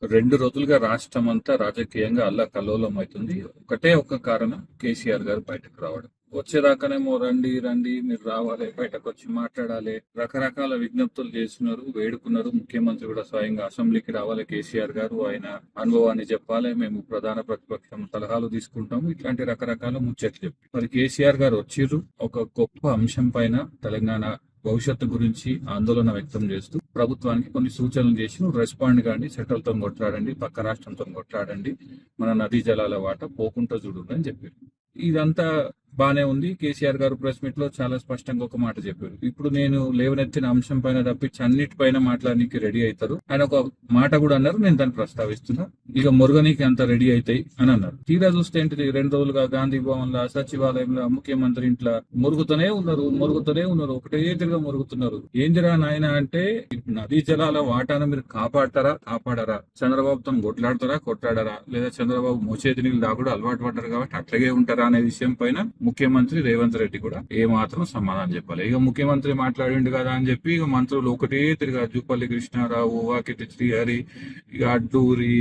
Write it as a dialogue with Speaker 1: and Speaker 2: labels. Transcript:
Speaker 1: 2 రోజులుగా రాష్ట్రం అంతా రాజకీయంగా అల్లకల్లోలం అవుతుంది. ఒకటే ఒక కారణం, కేసీఆర్ గారు బయటకు రావడం. వచ్చేదాకానేమో రండి రండి మీరు రావాలి, బయటకు వచ్చి మాట్లాడాలి, రకరకాల విజ్ఞప్తులు చేస్తున్నారు, వేడుకున్నారు. ముఖ్యమంత్రి కూడా స్వయంగా అసెంబ్లీకి రావాలి, కేసీఆర్ గారు ఆయన అనుభవాన్ని చెప్పాలి, మేము ప్రధాన ప్రతిపక్షం సలహాలు తీసుకుంటాము, ఇట్లాంటి రకరకాల ముచ్చట్లు చెప్పి మరి కేసీఆర్ గారు వచ్చిర్రు. ఒక గొప్ప అంశం పైన తెలంగాణ భవిష్యత్తు గురించి ఆందోళన వ్యక్తం చేస్తూ ప్రభుత్వానికి కొన్ని సూచనలు చేసి, రెస్పాండ్ కాండి, సెంట్రల్తో కొట్లాడండి, పక్క రాష్ట్రంతో కొట్లాడండి, మన నదీ జలాల వాట పోకుండా చూడండి అని చెప్పారు. ఇదంతా బానే ఉంది. కేసీఆర్ గారు ప్రెస్ మీట్ లో చాలా స్పష్టంగా ఒక మాట చెప్పారు. ఇప్పుడు నేను లేవనెత్తిన అంశం పైన తప్పించి అన్నిటిపైన మాట్లాడడానికి రెడీ అవుతారు. ఆయన ఒక మాట కూడా అన్నారు, నేను దాన్ని ప్రస్తావిస్తున్నా, ఇక మురుగనీకి అంత రెడీ అవుతాయి అని అన్నారు. తీరా చూస్తే ఏంటిది, 2 రోజులుగా గాంధీ భవన్ లో, సచివాలయంలో, ముఖ్యమంత్రి ఇంట్లో మురుగుతూనే ఉన్నారు, ఒకటే తిరిగా మురుగుతున్నారు. ఏందిరా నాయన అంటే, నదీ జలాల వాటాను మీరు కాపాడరా, చంద్రబాబుతో కొట్లాడరా, లేదా చంద్రబాబు మోచేతి నీళ్ళు దాగుడు అలవాటు పడ్డారు కాబట్టి అట్లాగే ఉంటారా అనే విషయం పైన ముఖ్యమంత్రి రేవంత్ రెడ్డి కూడా ఏమాత్రం సమాధానం చెప్పాలి. ఇక ముఖ్యమంత్రి మాట్లాడిండు కదా అని చెప్పి ఇక మంత్రులు ఒకటే తిరిగా జూపల్లి కృష్ణారావు, వాకిటి శ్రీహరి, ఇక అడ్డూరి,